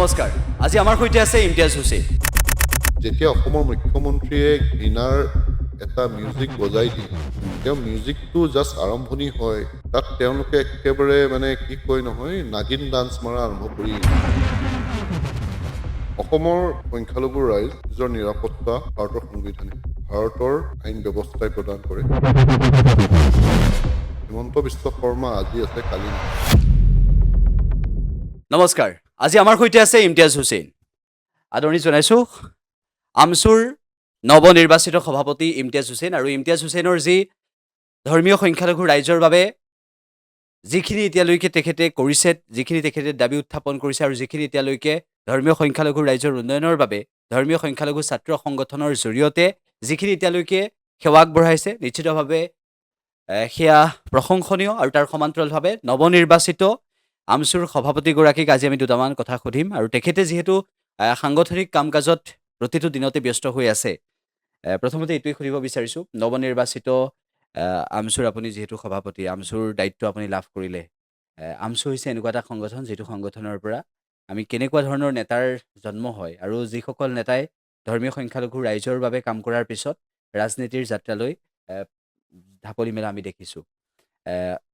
নমস্কাৰ আজি আমাৰ সৈতে আছে ইমতিয়াজ হুছেইন যেতিয়া অসমৰ মুখ্যমন্ত্ৰীয়ে ঘৃণাৰ এটা মিউজিক বজাই দিয়ে তেওঁ মিউজিকটো জাষ্ট আৰম্ভণি হয় তাত তেওঁলোকে একেবাৰে মানে কি কয় নহয় নাগিন ডান্স মাৰা আৰম্ভ কৰি অসমৰ সংখ্যালঘু ৰাইজ নিজৰ নিৰাপত্তা ভাৰতৰ সাংবিধানিক ভাৰতৰ আইন ব্যৱস্থাই প্ৰদান কৰে হিমন্ত বিশ্ব শৰ্মা আজি আছে কালি নাই নমস্কাৰ আজি আমাৰ সৈতে আছে ইমতিয়াজ হুছেইন আদৰণি জনাইছোঁ আমছুৰ নৱনিৰ্বাচিত সভাপতি ইমতিয়াজ হুছেইন আৰু ইমতিয়াজ হুছেইনৰ যি ধৰ্মীয় সংখ্যালঘু ৰাইজৰ বাবে যিখিনি এতিয়ালৈকে তেখেতে কৰিছে যিখিনি তেখেতে দাবী উত্থাপন কৰিছে আৰু যিখিনি এতিয়ালৈকে ধৰ্মীয় সংখ্যালঘু ৰাইজৰ উন্নয়নৰ বাবে ধৰ্মীয় সংখ্যালঘু ছাত্ৰ সংগঠনৰ জৰিয়তে যিখিনি এতিয়ালৈকে সেৱা আগবঢ়াইছে নিশ্চিতভাৱে সেয়া প্ৰশংসনীয় আৰু তাৰ সমান্তৰালভাৱে নৱনিৰ্বাচিত আমছুৰ সভাপতিগৰাকীক আজি আমি দুটামান কথা সুধিম আৰু তেখেতে যিহেতু সাংগঠনিক কাম কাজত প্ৰতিটো দিনতে ব্যস্ত হৈ আছে প্ৰথমতে এইটোৱে সুধিব বিচাৰিছোঁ নৱনিৰ্বাচিত আমছুৰ আপুনি যিহেতু সভাপতি আমছুৰ দায়িত্ব আপুনি লাভ কৰিলে আমছু হৈছে এনেকুৱা এটা সংগঠন যিটো সংগঠনৰ পৰা আমি কেনেকুৱা ধৰণৰ নেতাৰ জন্ম হয় আৰু যিসকল নেতাই ধৰ্মীয় সংখ্যালঘু ৰাইজৰ বাবে কাম কৰাৰ পিছত ৰাজনীতিৰ যাত্ৰালৈ ঢাপলি মেলা আমি দেখিছোঁ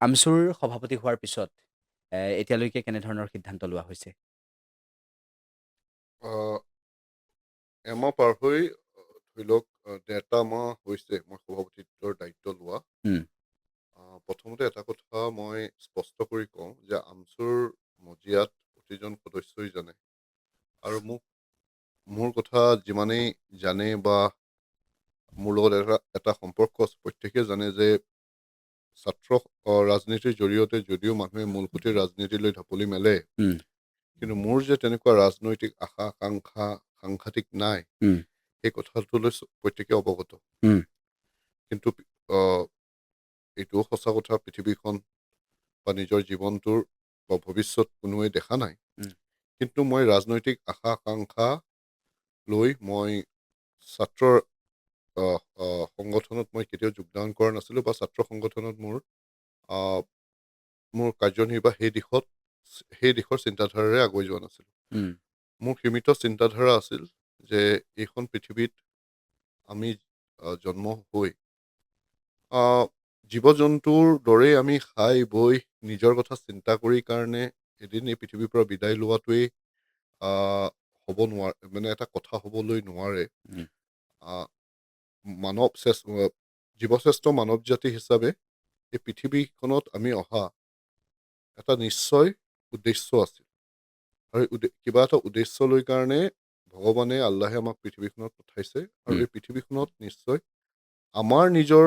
আমছুৰ সভাপতি হোৱাৰ পিছত এতিয়ালৈকে কেনেধৰণৰ সিদ্ধান্ত লোৱা হৈছে এমাহ পাৰ হৈ ধৰি লওক ডেৰটা মাহ হৈছে মই সভাপতিত্বৰ দায়িত্ব লোৱা উম, প্ৰথমতে এটা কথা মই স্পষ্ট কৰি কওঁ যে আমছুৰ মজিয়াত প্ৰতিজন সদস্যই জানে আৰু মোৰ কথা যিমানেই জানে বা মোৰ লগত এটা সম্পৰ্ক আছে প্ৰত্যেকে জানে যে ছাত্ৰ ৰাজনীতিৰ জৰিয়তে যদিও মানুহে মূলসুঁতিৰ ৰাজনীতিলৈ ঢাপলি মেলে উম, কিন্তু মোৰ যে তেনেকুৱা ৰাজনৈতিক আশা আকাংক্ষা সাংঘাতিক নাই উম, সেই কথাটোলৈ প্ৰত্যেকে অৱগত উম, কিন্তু আহ, এইটোও সঁচা কথা পৃথিৱীখন বা নিজৰ জীৱনটোৰ বা ভৱিষ্যত কোনোৱে দেখা নাই উম, কিন্তু মই ৰাজনৈতিক আশা আকাংক্ষা লৈ মই ছাত্ৰৰ সংগঠনত মই কেতিয়াও যোগদান কৰা নাছিলোঁ বা ছাত্ৰ সংগঠনত মোৰ কাৰ্যনিৰ্বাহ সেই দিশৰ চিন্তাধাৰাৰে আগুৱাই যোৱা নাছিলোঁ উম, মোৰ সীমিত চিন্তাধাৰা আছিল যে এইখন পৃথিৱীত আমি জন্ম হৈ জীৱ জন্তুৰ দৰেই আমি খাই বৈ নিজৰ কথা চিন্তা কৰি কাৰণে এদিন এই পৃথিৱীৰ পৰা বিদায় লোৱাটোৱেই হ'ব নোৱাৰে মানে এটা কথা হ'বলৈ নোৱাৰে উম, জীৱশ্ৰেষ্ঠ মানৱ জাতি হিচাপে এই পৃথিৱীখনত আমি অহা এটা নিশ্চয় উদ্দেশ্য আছিল আৰু কিবা এটা উদ্দেশ্য লৈ কাৰণে ভগৱানে আল্লাহে আমাক পৃথিৱীখনত পঠাইছে আৰু উম, এই পৃথিৱীখনত নিশ্চয় আমাৰ নিজৰ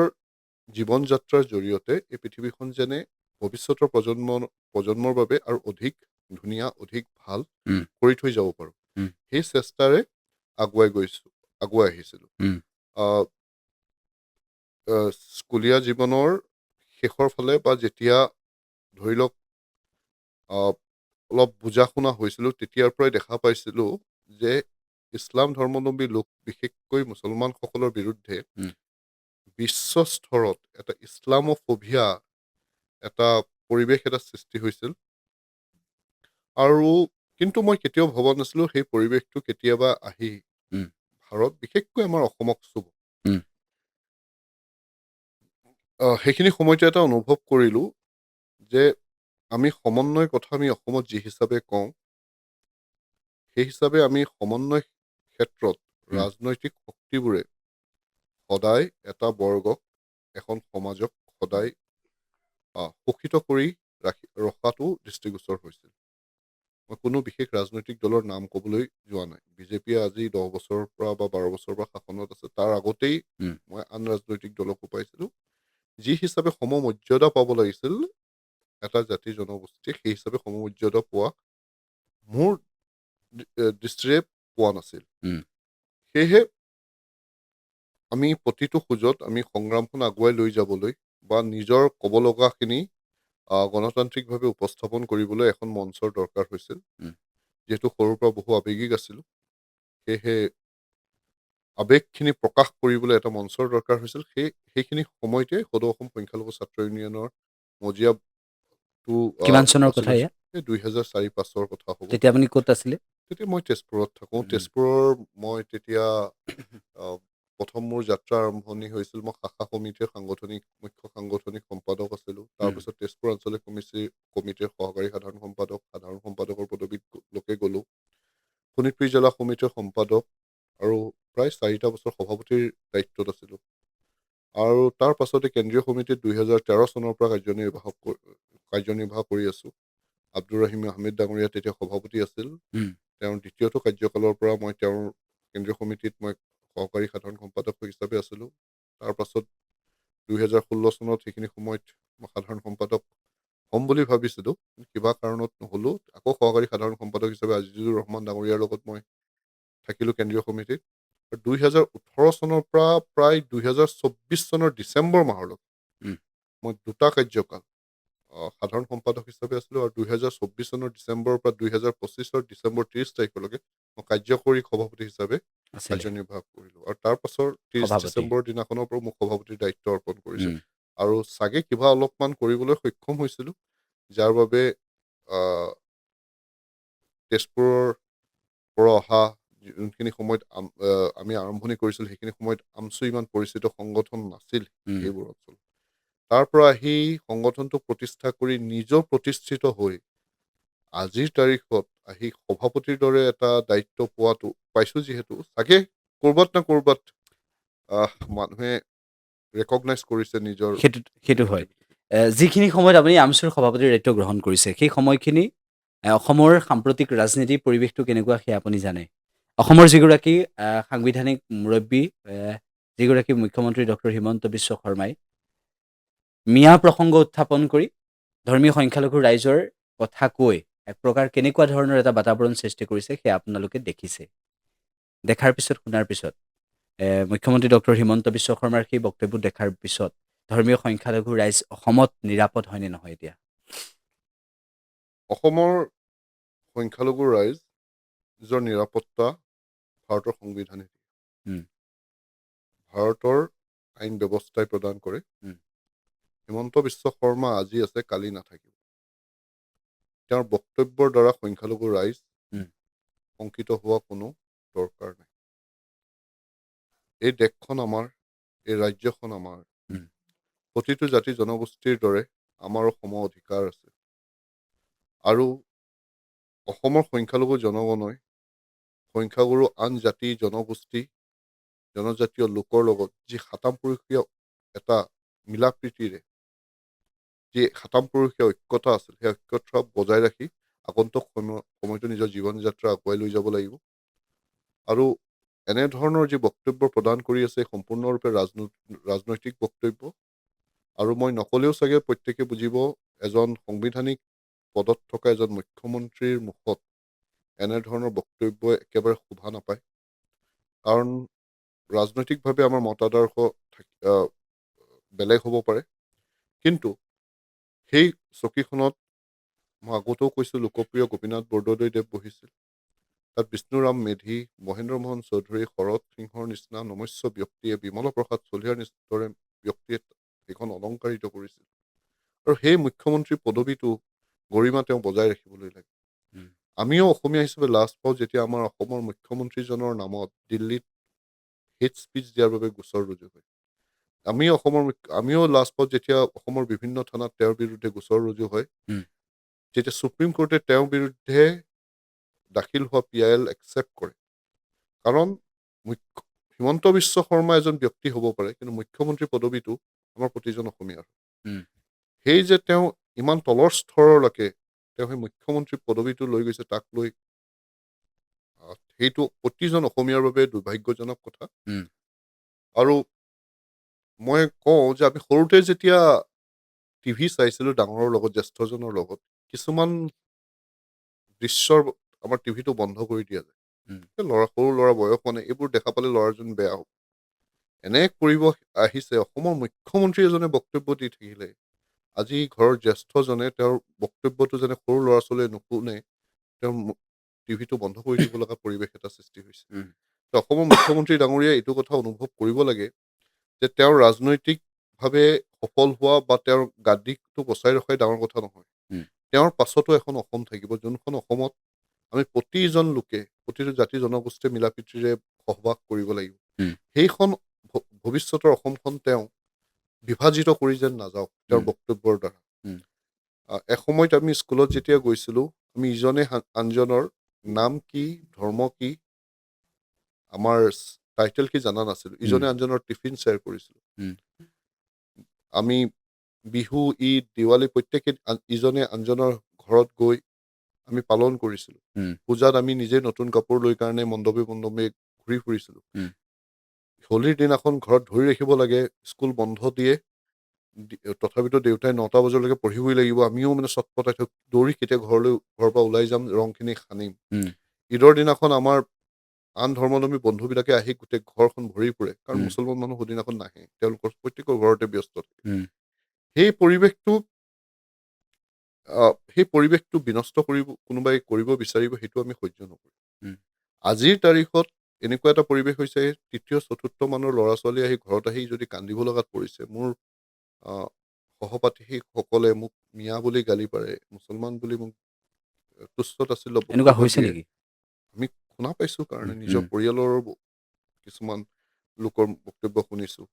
জীৱন যাত্ৰাৰ জৰিয়তে এই পৃথিৱীখন যেনে ভৱিষ্যতৰ প্ৰজন্মৰ বাবে আৰু অধিক ধুনীয়া অধিক ভাল উম, কৰি থৈ যাব পাৰোঁ উম, সেই চেষ্টাৰে আগুৱাই আহিছিলোঁ উম, স্কুলীয়া জীৱনৰ শেষৰ ফালে বা যেতিয়া ধৰি লওক অলপ বুজা শুনা হৈছিলোঁ তেতিয়াৰ পৰাই দেখা পাইছিলোঁ যে ইছলাম ধৰ্মাৱলম্বী লোক বিশেষকৈ মুছলমানসকলৰ বিৰুদ্ধে উম, বিশ্ব স্তৰত এটা ইছলামোফোবিয়া এটা পৰিৱেশ এটা সৃষ্টি হৈছিল আৰু কিন্তু মই কেতিয়াও ভবা নাছিলোঁ সেই পৰিৱেশটো কেতিয়াবা আহি উম, ভাৰত বিশেষকৈ আমাৰ অসমক চুব উম, সেইখিনি সময়তে এটা অনুভৱ কৰিলোঁ যে আমি সমন্বয় কথা আমি অসমত যি হিচাপে কওঁ সেই হিচাপে আমি সমন্বয় ক্ষেত্ৰত উম, ৰাজনৈতিক শক্তিবোৰে সদায় এটা বৰ্গক এখন সমাজক সদায় শোষিত কৰি ৰখাটো দৃষ্টিগোচৰ হৈছিল মই কোনো বিশেষ ৰাজনৈতিক দলৰ নাম ক'বলৈ যোৱা নাই বিজেপিয়ে আজি 10 বছৰৰ পৰা বা 12 বছৰৰ পৰা শাসনত আছে তাৰ আগতেই উম, মই আন ৰাজনৈতিক দলকো পাইছিলোঁ যি হিচাপে সমমৰ্যাদা পাব লাগিছিল এটা জাতি জনগোষ্ঠী সেই হিচাপে সমমৰ্যাদা পোৱা মোৰ দৃষ্টিৰে পোৱা নাছিল উম, সেয়েহে আমি প্ৰতিটো খোজত আমি সংগ্ৰামখন আগুৱাই লৈ যাবলৈ বা নিজৰ ক'ব লগাখিনি গণতান্ত্ৰিকভাৱে উপস্থাপন কৰিবলৈ এখন মঞ্চৰ দৰকাৰ হৈছিল উম, যিহেতু সৰুৰ পৰা বহু আৱেগিক আছিলোঁ সেয়েহে আৱেগখিনি প্ৰকাশ কৰিবলৈ এটা মঞ্চৰ দৰকাৰ হৈছিল সেইখিনি সময়তে সদৌ অসম সংখ্যালঘু ছাত্ৰ ইউনিয়নৰ মজিয়াটো কিমান চনৰ কথা বাছি এয়া লৈছোঁ এই 2004-05 কথা হ'ব তেতিয়া আপুনি ক'ত আছিলে তেতিয়া মই তেজপুৰত থাকোঁ। উম, তেজপুৰৰ মই তেতিয়া প্ৰথম মোৰ যাত্ৰা আৰম্ভণি হৈছিল, মই শাখা সমিতিৰ মুখ্য সাংগঠনিক সম্পাদক আছিলোঁ। উম, তাৰপিছত তেজপুৰ আঞ্চলিক কমিটিৰ সহকাৰী সাধাৰণ সম্পাদকৰ পদবীত লোকে গ'লোঁ। শোণিতপুৰ জিলা সমিতিৰ সম্পাদক আৰু প্ৰায় 4টা বছৰ সভাপতিৰ দায়িত্বত আছিলোঁ। আৰু তাৰ পাছতে কেন্দ্ৰীয় সমিতিত 2013 চনৰ পৰা কাৰ্যনিৰ্বাহ কৰি আছোঁ। আব্দুৰ ৰহিম আহমেদ ডাঙৰীয়া তেতিয়া সভাপতি আছিল। উম, তেওঁৰ দ্বিতীয়টো কাৰ্যকালৰ পৰা মই তেওঁৰ কেন্দ্ৰীয় সমিতিত মই সহকাৰী সাধাৰণ সম্পাদক হিচাপে আছিলোঁ। তাৰপাছত 2016 চনত সেইখিনি সময়ত মই সাধাৰণ সম্পাদক হ'ম বুলি ভাবিছিলোঁ, কিবা কাৰণত নহ'লোঁ। আকৌ সহকাৰী সাধাৰণ সম্পাদক হিচাপে আজিজুৰ ৰহমান ডাঙৰীয়াৰ লগত মই থাকিলোঁ কেন্দ্ৰীয় সমিতিত। 2018 চনৰ পৰা প্ৰায় 2024 চনৰ ডিচেম্বৰ মাহলৈকে উম, মই 2টা কাৰ্যকাল সাধাৰণ সম্পাদক হিচাপে আছিলোঁ। আৰু 2024 চনৰ ডিচেম্বৰৰ পৰা 2025 ডিচেম্বৰ 30 তাৰিখলৈকে মই কাৰ্যকৰী সভাপতি হিচাপে আছিলে কাৰ্যনিৰ্বাহ কৰিলোঁ। আৰু তাৰ পাছৰ 30 সভাপতি। ডিচেম্বৰৰ দিনাখনৰ পৰা মোক সভাপতিৰ দায়িত্ব অৰ্পণ কৰিছে। উম, আৰু চাগে কিবা অলপমান কৰিবলৈ সক্ষম হৈছিলোঁ, যাৰ বাবে আহ, তেজপুৰৰ পৰা অহা যোনখিনি সময়ত আমি আৰম্ভণি কৰিছিলোঁ, সেইখিনি সময়ত আমছু ইমান পৰিচিত সংগঠন নাছিল উম, সেইবোৰ অঞ্চল। তাৰ পৰা আহি সংগঠনটো প্ৰতিষ্ঠা কৰি নিজেও প্ৰতিষ্ঠিত হৈ আজিৰ তাৰিখত আহি সভাপতিৰ দৰে এটা দায়িত্ব পাইছোঁ, যিহেতু চাগে ক'ৰবাত না ক'ৰবাত মানুহে ৰেকগনাইজ কৰিছে নিজৰ সেইটো হয়। এক্টিভিটি। যিখিনি সময়ত আপুনি আমছুৰ সভাপতিৰ দায়িত্ব গ্ৰহণ কৰিছে, সেই সময়খিনি অসমৰ সাম্প্ৰতিক ৰাজনীতিৰ পৰিৱেশটো কেনেকুৱা সেয়া আপুনি জানে। অসমৰ যিগৰাকী সাংবিধানিক মুৰব্বী, যিগৰাকী মুখ্যমন্ত্ৰী ডক্টৰ হিমন্ত বিশ্ব শৰ্মাই মিয়া প্ৰসংগ উত্থাপন কৰি ধৰ্মীয় সংখ্যালঘু ৰাইজৰ কথা কৈ এক প্ৰকাৰ কেনেকুৱা ধৰণৰ এটা বাতাবৰণ সৃষ্টি কৰিছে, সেয়া আপোনালোকে দেখিছে। দেখাৰ পিছত, শুনাৰ পিছত মুখ্যমন্ত্ৰী ডক্টৰ হিমন্ত বিশ্ব শৰ্মাৰ সেই বক্তব্য দেখাৰ পিছত ধৰ্মীয় সংখ্যালঘু ৰাইজ অসমত নিৰাপদ হয়নে নহয় এতিয়া? অসমৰ সংখ্যালঘু ৰাইজ নিজৰ নিৰাপত্তা ভাৰতৰ সংবিধানে দিয়ে। উম, ভাৰতৰ আইন ব্যৱস্থাই প্ৰদান কৰে। উম, হিমন্ত বিশ্ব শৰ্মা আজি আছে, কালি নাথাকিব। তেওঁৰ বক্তব্যৰ দ্বাৰা সংখ্যালঘু ৰাইজ উম, শংকিত হোৱা কোনো দৰকাৰ নাই। এই দেশখন আমাৰ, এই ৰাজ্যখন আমাৰ। উম, প্ৰতিটো জাতি জনগোষ্ঠীৰ দৰে আমাৰো সম অধিকাৰ আছে। আৰু অসমৰ সংখ্যালঘু জনগণই সংখ্যাগুৰু আন জাতি জনজাতীয় লোকৰ লগত যি সাতামপুৰুষীয় এটা মিলা প্ৰীতিৰে যি সাতামপুৰুষীয় ঐক্যতা আছিল, সেই ঐক্যতা বজাই ৰাখি আগন্তুক সময়টো নিজৰ জীৱন যাত্ৰা আগুৱাই লৈ যাব লাগিব। আৰু এনেধৰণৰ যি বক্তব্য প্ৰদান কৰি আছে, সম্পূৰ্ণৰূপে ৰাজনৈতিক বক্তব্য। আৰু মই নকলেও চাগে প্ৰত্যেকে বুজিব, এজন সাংবিধানিক পদত থকা এজন মুখ্যমন্ত্ৰীৰ মুখত এনেধৰণৰ বক্তব্যই একেবাৰে শোভা নাপায়। কাৰণ ৰাজনৈতিকভাৱে আমাৰ মতাদৰ্শ বেলেগ হ'ব পাৰে, কিন্তু সেই চকীখনত মই আগতেও কৈছোঁ, লোকপ্ৰিয় গোপীনাথ বৰদলৈদেৱ বহিছিল। তাত বিষ্ণুৰাম মেধি, মহেন্দ্ৰ মোহন চৌধুৰী, শৰৎ সিংহৰ নিচিনা নমস্য ব্যক্তিয়ে, বিমল প্ৰসাদ চলিহাৰ দৰে ব্যক্তিয়ে সেইখন অলংকাৰিত কৰিছিল। আৰু সেই মুখ্যমন্ত্ৰী পদবীটো গৰিমা তেওঁ বজাই ৰাখিবলৈ লাগে। উম, আমিও অসমীয়া হিচাপে লাজ পাওঁ যেতিয়া আমাৰ অসমৰ মুখ্যমন্ত্ৰীজনৰ নামত দিল্লীত হেট স্পীচ দিয়াৰ বাবে গোচৰ ৰুজু হয়। আমিও লাজ পাওঁ যেতিয়া অসমৰ বিভিন্ন থানাত তেওঁৰ বিৰুদ্ধে গোচৰ ৰুজু হয়। উম, যেতিয়া সুপ্ৰিম কোৰ্টে তেওঁৰ বিৰুদ্ধে দাখিল হোৱা PIL একচেপ্ট কৰে। কাৰণ হিমন্ত বিশ্ব শৰ্মা এজন ব্যক্তি হ'ব পাৰে, কিন্তু মুখ্যমন্ত্ৰী পদবীটো আমাৰ প্ৰতিজন অসমীয়াৰ। উম, সেই যে তেওঁ ইমান তলৰ স্তৰলৈকে তেওঁ সেই মুখ্যমন্ত্ৰী পদবীটো লৈ গৈছে, তাক লৈ সেইটো প্ৰতিজন অসমীয়াৰ বাবে দুৰ্ভাগ্যজনক কথা। উম, আৰু মই কওঁ যে আমি সৰুতে যেতিয়া টিভি চাইছিলোঁ ডাঙৰৰ লগত, জ্যেষ্ঠজনৰ লগত, কিছুমান দৃশ্যৰ আমাৰ টিভিটো বন্ধ কৰি দিয়া যায়। উম, সৰু ল'ৰা বয়স মানে এইবোৰ দেখা পালে ল'ৰাজন বেয়া হ'ব। এনে কৰিব আহিছে অসমৰ মুখ্যমন্ত্ৰী এজনে বক্তব্য দি থাকিলে, আজি ঘৰৰ জ্যেষ্ঠজনে তেওঁৰ বক্তব্যটো যেনে সৰু ল'ৰা ছোৱালীয়ে নুশুনে, তেওঁৰ টিভিটো বন্ধ কৰি দিব লগা পৰিৱেশ এটা সৃষ্টি হৈছে। উম, অসমৰ মুখ্যমন্ত্ৰী ডাঙৰীয়াই এইটো কথা অনুভৱ কৰিব লাগে যে তেওঁৰ ৰাজনৈতিকভাৱে সফল হোৱা বা তেওঁৰ গাদীটো বচাই ৰখাই ডাঙৰ কথা নহয়। উম, তেওঁৰ পাছতো এখন অসম থাকিব, যোনখন অসমত আমি প্ৰতিজন লোকে প্ৰতিটো জাতি জনগোষ্ঠীয়ে মিলাপ্ৰীতিৰে সহবাস কৰিব লাগিব উম। সেইখন ভৱিষ্যতৰ অসমখন তেওঁ বিভাজিত কৰি যেন নাযাওক তেওঁৰ উম। বক্তব্যৰ দ্বাৰা উম। এসময়ত আমি স্কুলত যেতিয়া গৈছিলোঁ আমি ইজনে আনজনৰ নাম কি ধৰ্ম কি আমাৰ টাইটেল কি জানা নাছিলোঁ ইজনে আনজনৰ টিফিন শ্বেয়াৰ কৰিছিলোঁ উম। আমি বিহু ঈদ দিৱালী প্ৰত্যেকে ইজনে আনজনৰ ঘৰত গৈ আমি পালন কৰিছিলোঁ উম। পূজাত আমি নিজে নতুন কাপোৰ লৈ কাৰণে মণ্ডপে মণ্ডপে ঘূৰি ফুৰিছিলোঁ উম। হোলীৰ দিনাখন ঘৰত ধৰি ৰাখিব লাগে স্কুল বন্ধ দিয়ে তথাপিতো দেউতাই 9টা বজালৈকে পঢ়িবই লাগিব আমিও মানে চটপটাই থাকোঁ দৌৰি কেতিয়া ঘৰৰ পৰা ওলাই যাম ৰংখিনি সানিম উম। ঈদৰ দিনাখন আমাৰ আন ধৰ্মাৱলম্বী বন্ধুবিলাকে আহি গোটেই ঘৰখন ভৰি পৰে কাৰণ উম। মুছলমান মানুহ সুদিনাখন নাহে তেওঁলোকৰ প্ৰত্যেকৰ ঘৰতে ব্যস্ত থাকে উম। সেই পৰিৱেশটো বিনষ্ট কৰিব কোনোবাই কৰিব বিচাৰিব সেইটো আমি সহ্য নকৰোঁ উম। আজিৰ তাৰিখত এনেকুৱা এটা পৰিৱেশ হৈছে তৃতীয় চতুৰ্থ মানৰ ল'ৰা ছোৱালী আহি ঘৰত আহি যদি কান্দিব লগাত পৰিছে মোৰ সহপাঠীসকলে মোক মিয়া বুলি গালি পাৰে মুছলমান বুলি মোক তুচ্ছ তাচ্ছিল্য এনেকুৱা বক্তব্য হৈছে দিয়ে নেকি? আমি শুনা পাইছোঁ কাৰণে উম। নিজৰ উম। পৰিয়ালৰ কিছুমান লোকৰ বক্তব্য শুনিছোঁ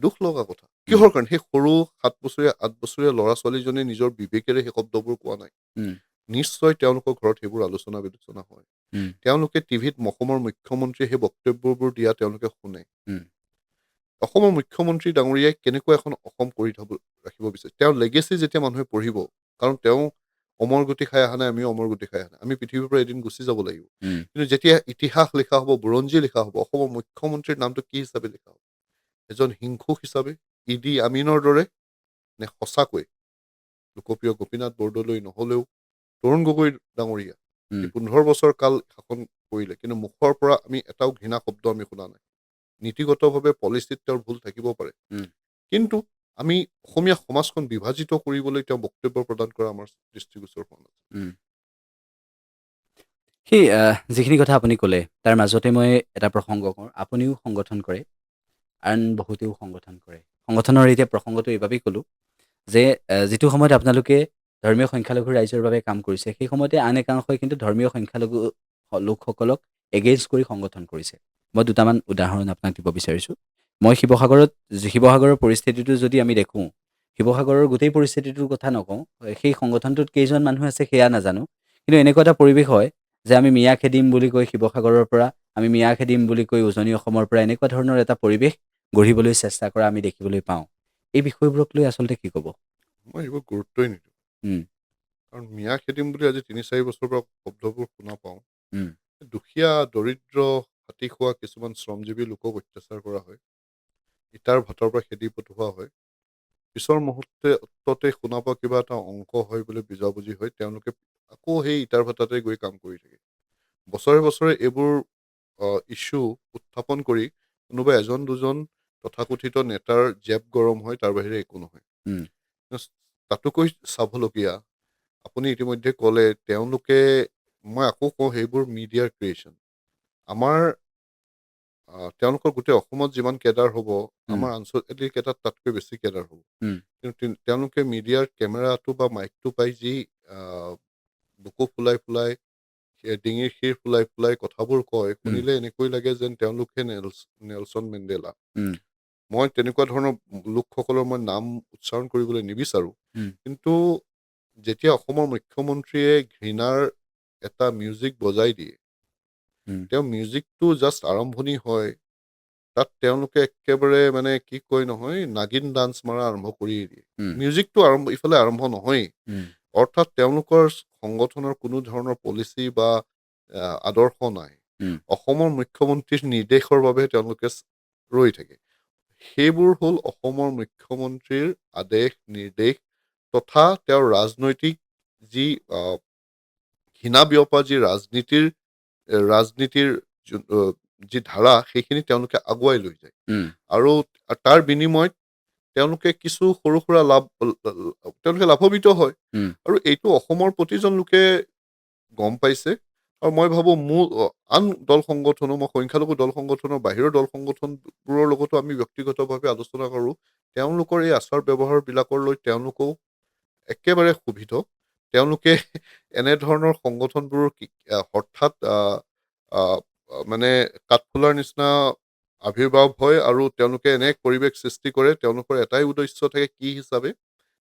দুখ লগা কথা উম। কিহৰ কাৰণে সেই সৰু 7 বছৰীয়া 8 বছৰীয়া ল'ৰা ছোৱালীজনে নিজৰ বিবেকেৰে সেই শব্দবোৰ কোৱা নাই উম। নিশ্চয় তেওঁলোকৰ ঘৰত সেইবোৰ আলোচনা বিলোচনা হয় উম। তেওঁলোকে টিভিত অসমৰ মুখ্যমন্ত্ৰীয়ে সেই বক্তব্যবোৰ দিয়া তেওঁলোকে শুনে উম। অসমৰ মুখ্যমন্ত্ৰী ডাঙৰীয়াই কেনেকুৱা এখন অসম কৰি ৰাখিব বিচাৰে তেওঁৰ লেগেচি যেতিয়া মানুহে পঢ়িব কাৰণ তেওঁ অমৰ গতি খাই অহা নাই আমিও অমৰ গতি খাই অহা নাই আমি পৃথিৱীৰ পৰা এদিন গুচি যাব লাগিব উম। কিন্তু যেতিয়া ইতিহাস লিখা হ'ব বুৰঞ্জী লিখা হ'ব অসমৰ মুখ্যমন্ত্ৰীৰ নামটো কি হিচাপে লিখা হ'ব এজন হিংসুক হিচাপে ইডি আমিনৰ দৰে নে সঁচাকৈ লোকপ্ৰিয় গোপীনাথ বৰদলৈ নহ'লেও তৰুণ গগৈ ডাঙৰীয়া উম। 15 বছৰ কাল শাসন কৰিলে কিন্তু মুখৰ পৰা আমি এটাও ঘৃণা শব্দ আমি শুনা নাই নীতিগতভাৱে পলিচিত তেওঁৰ ভুল থাকিব পাৰে উম। কিন্তু আমি অসমীয়া সমাজখন বিভাজিত কৰিবলৈ তেওঁ বক্তব্য প্ৰদান কৰা আমাৰ দৃষ্টিগোচৰ হোৱা নাই উম। সেই যিখিনি কথা আপুনি ক'লে তাৰ মাজতে মই এটা প্ৰসংগ কওঁ আপুনিও সংগঠন কৰে আন বহুতেও সংগঠন কৰে সংগঠনৰ এতিয়া প্ৰসংগটো এইবাবেই ক'লোঁ যে যিটো সময়ত আপোনালোকে ধৰ্মীয় সংখ্যালঘু ৰাইজৰ বাবে কাম কৰিছে সেই সময়তে আন একাংশই কিন্তু ধৰ্মীয় সংখ্যালঘু লোকসকলক এগেইনষ্ট কৰি সংগঠন কৰিছে মই দুটামান উদাহৰণ আপোনাক দিব বিচাৰিছোঁ মই শিৱসাগৰৰ পৰিস্থিতিটো যদি আমি দেখোঁ শিৱসাগৰৰ গোটেই পৰিস্থিতিটোৰ কথা নকওঁ সেই সংগঠনটোত কেইজন মানুহ আছে সেয়া নাজানো কিন্তু এনেকুৱা এটা পৰিৱেশ হয় যে আমি মিয়া খেদিম বুলি কৈ শিৱসাগৰৰ পৰা আমি মিয়া খেদিম বুলি কৈ উজনি অসমৰ পৰা এনেকুৱা ধৰণৰ এটা পৰিৱেশ গঢ়িবলৈ চেষ্টা কৰা আমি দেখিবলৈ পাওঁ এই বিষয়বোৰক লৈ আচলতে কি ক'ব মই এইবোৰ গুৰুত্বই নিদিওঁ উম। কাৰণ মিয়া খেদিম বুলি আজি 3-4 বছৰৰ পৰা শব্দবোৰ শুনা পাওঁ উম। দুখীয়া দৰিদ্ৰ হাতী খোৱা কিছুমান শ্ৰমজীৱী লোকক অত্যাচাৰ কৰা হয় ইটাৰ ভাতৰ পৰা খেদি পঠোৱা হয় পিছৰ মুহূৰ্ততে শুনা পোৱা কিবা এটা অংক হয় বুলি বুজাবুজি হয় তেওঁলোকে আকৌ সেই ইটাৰ ভাতাতে গৈ কাম কৰি থাকে বছৰে বছৰে এইবোৰ ইছ্যু উত্থাপন কৰি কোনোবা এজন দুজন তথাকথিত নেতাৰ জেপ গৰম হয় তাৰ বাহিৰে একো নহয় উম। তাতোকৈ চাবলগীয়া আপুনি ইতিমধ্যে ক'লে তেওঁলোকে মই আকৌ কওঁ সেইবোৰ মিডিয়াৰ ক্ৰিয়েশ্যন আমাৰ তেওঁলোকৰ গোটেই অসমত যিমান কেডাৰ হ'ব উম। আমাৰ আঞ্চলিক এটাত তাতকৈ বেছি কেডাৰ হ'ব উম। কিন্তু তেওঁলোকে মিডিয়াৰ কেমেৰাটো বা মাইকটো পাই যি বুকু ফুলাই ফুলাই ডিঙিৰ শিৰ ফুলাই ফুলাই কথাবোৰ কয় উম। শুনিলে এনেকৈ লাগে যেন তেওঁলোকে নেলছন মেণ্ডেলা উম। মই তেনেকুৱা ধৰণৰ লোকসকলৰ মই নাম উচ্চাৰণ কৰিবলৈ নিবিচাৰোঁ উম। কিন্তু যেতিয়া অসমৰ মুখ্যমন্ত্ৰীয়ে ঘৃণাৰ এটা মিউজিক বজাই দিয়ে উম। তেওঁ মিউজিকটো জাষ্ট আৰম্ভণি হয় তাত তেওঁলোকে একেবাৰে মানে কি কয় নহয় নাগিন ডান্স মাৰা আৰম্ভ কৰিয়ে দিয়ে উম। মিউজিকটো ইফালে আৰম্ভ নহয়েই উম। অৰ্থাৎ তেওঁলোকৰ সংগঠনৰ কোনো ধৰণৰ পলিচি বা আদৰ্শ নাই উম। অসমৰ মুখ্যমন্ত্ৰীৰ নিৰ্দেশৰ বাবে তেওঁলোকে ৰৈ থাকে সেইবোৰ হ'ল অসমৰ মুখ্যমন্ত্ৰীৰ আদেশ নিৰ্দেশ তথা তেওঁৰ ৰাজনৈতিক যি ঘৃণা বিয়পা যি ৰাজনীতিৰ যি ধাৰা সেইখিনি তেওঁলোকে আগুৱাই লৈ যায় উম। আৰু তাৰ বিনিময়ত তেওঁলোকে কিছু সৰু সুৰা তেওঁলোকে লাভৱিত হয় উম। আৰু এইটো অসমৰ প্ৰতিজন লোকে গম পাইছে আৰু মই ভাবোঁ আন দল সংগঠনো মই সংখ্যালঘু দল সংগঠনৰ বাহিৰৰ দল সংগঠনবোৰৰ লগতো আমি ব্যক্তিগতভাৱে আলোচনা কৰোঁ তেওঁলোকৰ এই আচাৰ ব্যৱহাৰবিলাকৰ লৈ তেওঁলোকেও একেবাৰে ক্ষোভিত তেওঁলোকে এনেধৰণৰ সংগঠনবোৰৰ হঠাৎ আহ, মানে কাঠফুলাৰ নিচিনা আৱিৰ্ভাৱ হয় আৰু তেওঁলোকে এনে এক পৰিৱেশ সৃষ্টি কৰে, তেওঁলোকৰ এটাই উদ্দেশ্য থাকে কি হিচাপে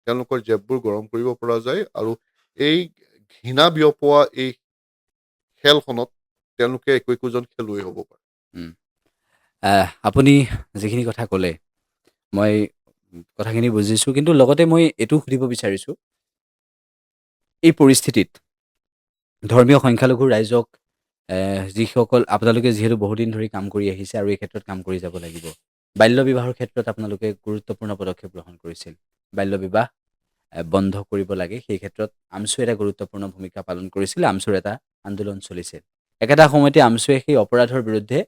তেওঁলোকৰ জেববোৰ গৰম কৰিব পৰা যায় আৰু এই ঘৃণা বিয়পোৱা এই খেলখনত তেওঁলোকে একোজন খেলুৱৈ হ'ব পাৰে। উম। আপুনি যিখিনি কথা ক'লে মই কথাখিনি বুজিছোঁ, কিন্তু লগতে মই এইটো সুধিব বিচাৰিছোঁ, এই পৰিস্থিতিত ধৰ্মীয় সংখ্যালঘু ৰাইজক যিসকল আপোনালোকে যিহেতু বহুদিন ধৰি কাম কৰি আহিছে আৰু এই ক্ষেত্ৰত কাম কৰি যাব লাগিব, বাল্য বিবাহৰ ক্ষেত্ৰত আপোনালোকে গুৰুত্বপূৰ্ণ পদক্ষেপ গ্ৰহণ কৰিছিল। বাল্য বিবাহ বন্ধ কৰিব লাগে, সেই ক্ষেত্ৰত আমছুৱে এটা গুৰুত্বপূৰ্ণ ভূমিকা পালন কৰিছিল, আমছুৰ এটা আন্দোলন চলিছিল। একেটা সময়তে আমছুৱে সেই অপৰাধৰ বিৰুদ্ধে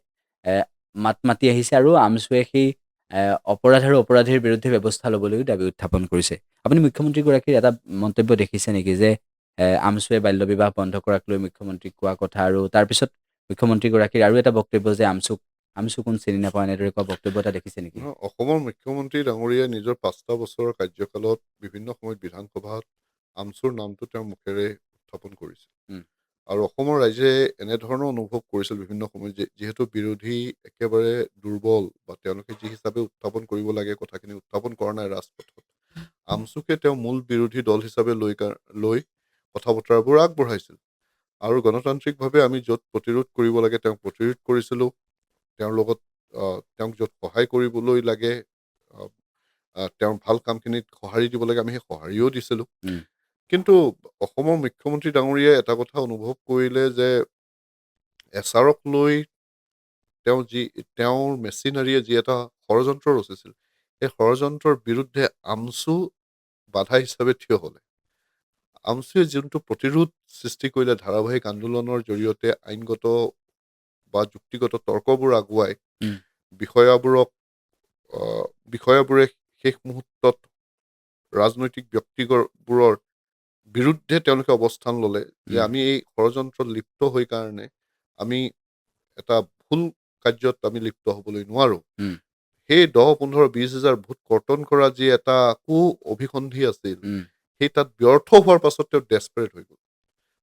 মাত মাতি আহিছে আৰু আমছুৱে সেই অপৰাধ আৰু অপৰাধীৰ বিৰুদ্ধে ব্যৱস্থা ল'বলৈও দাবী উত্থাপন কৰিছে। আপুনি মুখ্যমন্ত্ৰীগৰাকীৰ এটা মন্তব্য দেখিছে নেকি যে আমছুৱে বাল্য বিবাহ বন্ধ কৰাক লৈ মুখ্যমন্ত্ৰীক কোৱা কথা, আৰু তাৰপিছত মুখ্যমন্ত্ৰীগৰাকীৰ আৰু এটা বক্তব্য যে আমছু কোন চিনি নাপাওঁ, এনেদৰে কোৱা বক্তব্য এটা দেখিছে নেকি? নহয়, অসমৰ মুখ্যমন্ত্ৰী ডাঙৰীয়াই নিজৰ 5টা বছৰৰ কাৰ্যকালত বিভিন্ন সময়ত বিধানসভাত আমছুৰ নামটো তেওঁৰ মুখেৰে উত্থাপন কৰিছিল। উম, আৰু অসমৰ ৰাইজে এনেধৰণৰ অনুভৱ কৰিছিল বিভিন্ন সময়ত যে যিহেতু বিৰোধী একেবাৰে দুৰ্বল বা তেওঁলোকে যি হিচাপে উত্থাপন কৰিব লাগে কথাখিনি উত্থাপন কৰা নাই ৰাজপথত, আমছুকে তেওঁ মূল বিৰোধী দল হিচাপে লৈ কথা বতৰাবোৰ আগবঢ়াইছিল। আৰু গণতান্ত্ৰিকভাৱে আমি য'ত প্ৰতিৰোধ কৰিব লাগে তেওঁক প্ৰতিৰোধ কৰিছিলোঁ, তেওঁৰ লগত তেওঁক য'ত সহায় কৰিবলৈ লাগে, আহ, তেওঁৰ ভাল কামখিনিত সঁহাৰি দিব লাগে, আমি সেই সঁহাৰিও দিছিলোঁ। উম, কিন্তু অসমৰ মুখ্যমন্ত্ৰী ডাঙৰীয়াই এটা কথা অনুভৱ কৰিলে যে এছাৰক লৈ তেওঁৰ মেচিনাৰীয়ে যি এটা ষড়যন্ত্ৰ ৰচিছিল, সেই ষড়যন্ত্ৰৰ বিৰুদ্ধে আমছু বাধা হিচাপে থিয় হ'লে। আমছুৱে যোনটো প্ৰতিৰোধ সৃষ্টি কৰিলে ধাৰাবাহিক আন্দোলনৰ জৰিয়তে আইনগত বা যুক্তিগত তৰ্কবোৰ আগুৱাই উম, বিষয়াবোৰে শেষ মুহূৰ্তত ৰাজনৈতিক ব্যক্তিবোৰৰ বিৰুদ্ধে তেওঁলোকে অৱস্থান ল'লে যে উম, আমি এই ষড়যন্ত্ৰত লিপ্ত হৈ কাৰণে আমি এটা ভুল কাৰ্যত আমি লিপ্ত হ'বলৈ নোৱাৰোঁ। উম, সেই 10-15-20 হাজাৰ ভোট কৰ্তন কৰা যি এটা অভিসন্ধি আছিল, উম, সেই তাত ব্যৰ্থ হোৱাৰ পাছত তেওঁ ডেছপাৰেট হৈ গ'ল।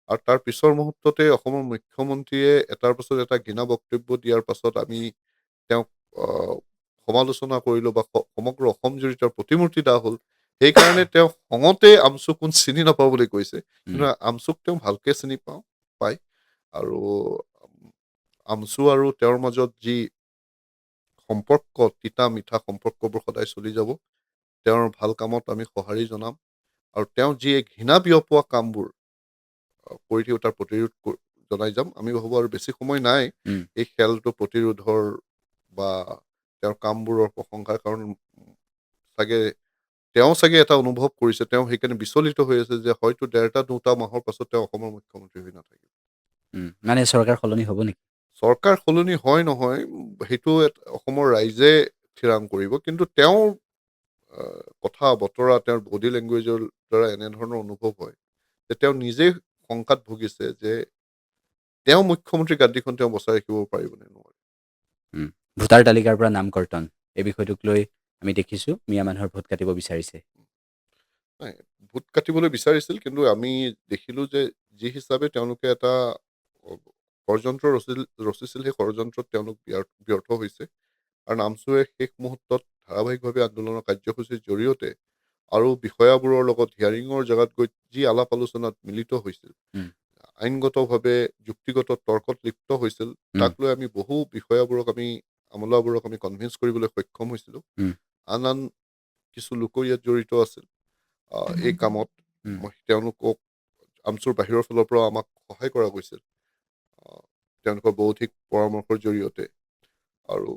আৰু তাৰ পিছৰ মুহূৰ্ততে অসমৰ মুখ্যমন্ত্ৰীয়ে এটাৰ পাছত এটা ঘৃণা বক্তব্য দিয়াৰ পাছত আমি তেওঁক সমালোচনা কৰিলোঁ বা সমগ্ৰ অসম জুৰি তেওঁৰ প্ৰতিমূৰ্তি দাহ হ'ল। সেইকাৰণে তেওঁ খঙতে আমছু কোন চিনি নাপাওঁ বুলি কৈছে, উম, কিন্তু আমছুক তেওঁ ভালকৈ চিনি পায়। আৰু আমছু আৰু তেওঁৰ মাজত যি সম্পৰ্ক, তিতা মিঠা সম্পৰ্কবোৰ সদায় চলি যাব। তেওঁৰ ভাল কামত আমি সঁহাৰি জনাম আৰু তেওঁ যি ঘৃণা বিয়পোৱা কামবোৰ কৰি থাকি তাৰ প্ৰতিৰোধ জনাই যাম। আমি ভাবোঁ আৰু বেছি সময় নাই উম, এই খেলটো প্ৰতিৰোধৰ বা তেওঁৰ কামবোৰৰ প্ৰশংসাৰ, কাৰণ চাগে এটা অনুভৱ কৰিছে, তেওঁ সেইকাৰণে বিচলিত হৈ আছে যে হয়তো 1.5-2 মাহৰ পাছত তেওঁ অসমৰ মুখ্যমন্ত্ৰী হৈ নাথাকিব। মানে চৰকাৰ সলনি হ'ব নেকি? চৰকাৰ সলনি হয় নহয় সেইটো অসমৰ ৰাইজে থিৰাং কৰিব, কিন্তু তেওঁৰ কথা বতৰা, তেওঁৰ বডি লেংগুৱেজৰ দ্বাৰা এনেধৰণৰ অনুভৱ হয় যে তেওঁ নিজেই শংকাত ভুগিছে যে তেওঁ মুখ্যমন্ত্ৰী গাদীখন তেওঁ বচাই ৰাখিব পাৰিব নে নোৱাৰে। উম, ভোটাৰ তালিকাৰ পৰা নাম কৰ্তন, এই বিষয়টোক লৈ আমি দেখিছোঁ মিয়া মানুহৰ ভোট কাটিব বিচাৰিছে। নাই, ভোট কাটিবলৈ বিচাৰিছিল, কিন্তু আমি দেখিলোঁ যে যি হিচাপে তেওঁলোকে এটা ষড়যন্ত্ৰ ৰচিছিল সেই ষড়যন্ত্ৰত তেওঁলোক ব্যৰ্থ হৈছে। আৰু আমছুৱে শেষ মুহূৰ্তত ধাৰাবাহিকভাৱে আন্দোলনৰ কাৰ্যসূচীৰ জৰিয়তে আৰু বিষয়াবোৰৰ লগত হিয়াৰিঙৰ জেগাত গৈ যি আলাপ আলোচনাত মিলিত হৈছিল, উম, আইনগতভাৱে যুক্তিগত তৰ্কত লিপ্ত হৈছিল, উম, তাক লৈ আমি বহু বিষয়াবোৰক আমলাবোৰক আমি কনভিন্স কৰিবলৈ সক্ষম হৈছিলোঁ। উম, আন কিছু লোকো ইয়াত জড়িত আছিল এই কামত। উম, তেওঁলোকক আমছুৰ বাহিৰৰ ফালৰ পৰা আমাক সহায় কৰা গৈছিল তেওঁলোকৰ বৌদ্ধিক পৰামৰ্শৰ জৰিয়তে আৰু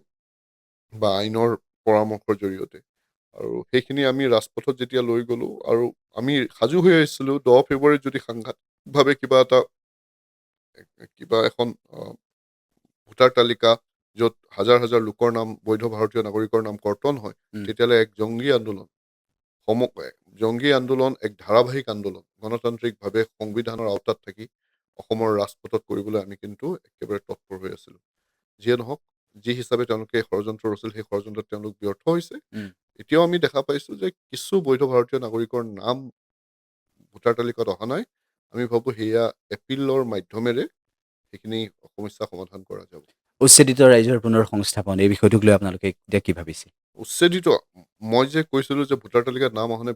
বা আইনৰ পৰামৰ্শৰ জৰিয়তে। আৰু সেইখিনি আমি ৰাজপথত যেতিয়া লৈ গ'লোঁ আৰু আমি সাজু হৈ আহিছিলোঁ 10 ফেব্ৰুৱাৰীত যদি সাংঘাতিকভাৱে কিবা এখন ভোটাৰ তালিকা য'ত হাজাৰ হাজাৰ লোকৰ নাম, বৈধ ভাৰতীয় নাগৰিকৰ নাম কৰ্তন হয়, উম, তেতিয়াহ'লে এক জংগী আন্দোলন, এক ধাৰাবাহিক আন্দোলন গণতান্ত্ৰিকভাৱে সংবিধানৰ আওতাত থাকি অসমৰ ৰাজপথত কৰিবলৈ আমি কিন্তু একেবাৰে তৎপৰ হৈ আছিলোঁ। যিয়ে নহওক, যি হিচাপে তেওঁলোকে ষড়যন্ত্ৰ ৰচিল সেই ষড়যন্ত্ৰত তেওঁলোক ব্যৰ্থ হৈছে। উম, এতিয়াও আমি দেখা পাইছোঁ যে কিছু বৈধ ভাৰতীয় নাগৰিকৰ নাম ভোটাৰ তালিকাত অহা নাই, আমি ভাবোঁ সেয়া এপিলৰ মাধ্যমেৰে সেইখিনি সমস্যা সমাধান কৰা যাব। উচ্ছেদিত ৰাইজৰ পুনৰ সংস্থাপন এই বিষয়টোক লৈ আপোনালোকে এতিয়া কি ভাবিছে? উচ্ছেদিত, মই যে কৈছিলোঁ যে ভোটাৰ তালিকাত নাম অহা নাই,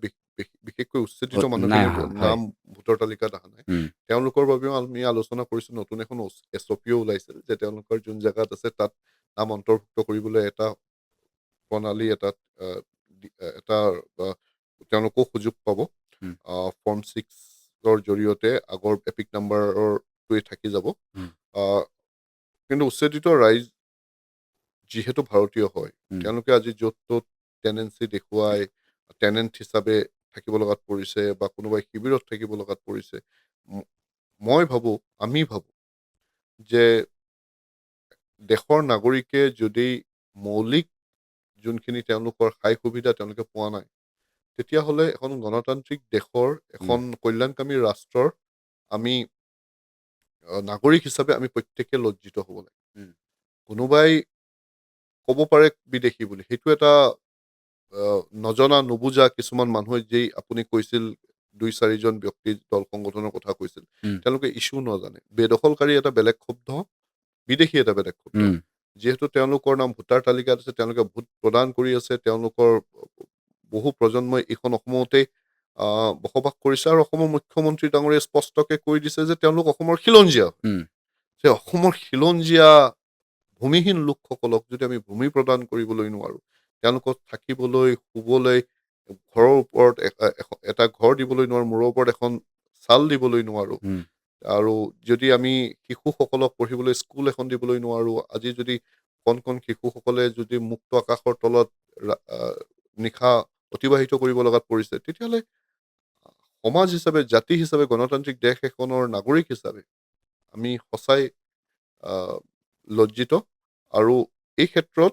বিশেষকৈ উচ্ছেদিত নাই মানুহখিনিৰ অহা, হয়। নাম ভোটাৰ তালিকাত অহা নাই। উম, তেওঁলোকৰ বাবেও আমি আলোচনা কৰিছোঁ, নতুন এখন SOPও ওলাইছিল যে তেওঁলোকৰ যোন জেগাত আছে তাত নাম অন্তৰ্ভুক্ত কৰিবলৈ এটা প্ৰণালী এটাত এটা তেওঁলোকেও সুযোগ পাব। উম, ফৰ্ম 6ৰ জৰিয়তে আগৰ এপিক নাম্বাৰটোৱে থাকি যাব। উম, আহ, কিন্তু উচ্ছেদিত ৰাইজ যিহেতু ভাৰতীয় হয়, উম, তেওঁলোকে আজি য'ত ত'ত টেনেঞ্চি দেখুৱাই টেনেণ্ট হিচাপে থাকিব লগাত পৰিছে বা কোনোবাই শিবিৰত থাকিব লগাত পৰিছে। মই ভাবোঁ, আমি ভাবোঁ যে দেশৰ নাগৰিকে যদি মৌলিক যোনখিনি তেওঁলোকৰ সা সুবিধা তেওঁলোকে পোৱা নাই, তেতিয়াহ'লে এখন গণতান্ত্ৰিক দেশৰ, উম, এখন কল্যাণকামী ৰাষ্ট্ৰৰ আমি নাগৰিক হিচাপে আমি প্ৰত্যেকে লজ্জিত হ'ব লাগে। উম, কোনোবাই ক'ব পাৰে বিদেশী বুলি, সেইটো এটা নজনা নুবুজা কিছুমান মানুহে যেই আপুনি কৈছিল 2-4জন ব্যক্তি দল সংগঠনৰ কথা কৈছিল, উম, তেওঁলোকে ইছ্যু নাজানে। বেদখলকাৰী এটা বেলেগ শব্দ, বিদেশী এটা বেলেগ শব্দ। উম, যিহেতু তেওঁলোকৰ নাম ভোটাৰ তালিকাত আছে, তেওঁলোকে ভোট প্ৰদান কৰি আছে, তেওঁলোকৰ বহু প্ৰজন্মই এইখন অসমতেই বসবাস কৰিছে, আৰু অসমৰ মুখ্যমন্ত্ৰী ডাঙৰীয়ে স্পষ্টকে কৈ দিছে যে তেওঁলোক অসমৰ খিলঞ্জীয়া। উম, যে অসমৰ খিলঞ্জীয়া ভূমিহীন লোকসকলক যদি আমি ভূমি প্ৰদান কৰিবলৈ নোৱাৰোঁ, তেওঁলোকক থাকিবলৈ, শুবলৈ, ঘৰৰ ওপৰত এটা ঘৰ দিবলৈ নোৱাৰোঁ, মূৰৰ ওপৰত এখন ছাল দিবলৈ নোৱাৰোঁ, উম, আৰু যদি আমি শিশুসকলক পঢ়িবলৈ স্কুল এখন দিবলৈ নোৱাৰোঁ, আজি যদি কণ কণ শিশুসকলে যদি মুক্ত আকাশৰ তলত নিশা অতিবাহিত কৰিব লগাত পৰিছে, তেতিয়াহ'লে সমাজ হিচাপে, জাতি হিচাপে, গণতান্ত্ৰিক দেশ এখনৰ নাগৰিক হিচাপে আমি সঁচাই লজ্জিত। আৰু এই ক্ষেত্ৰত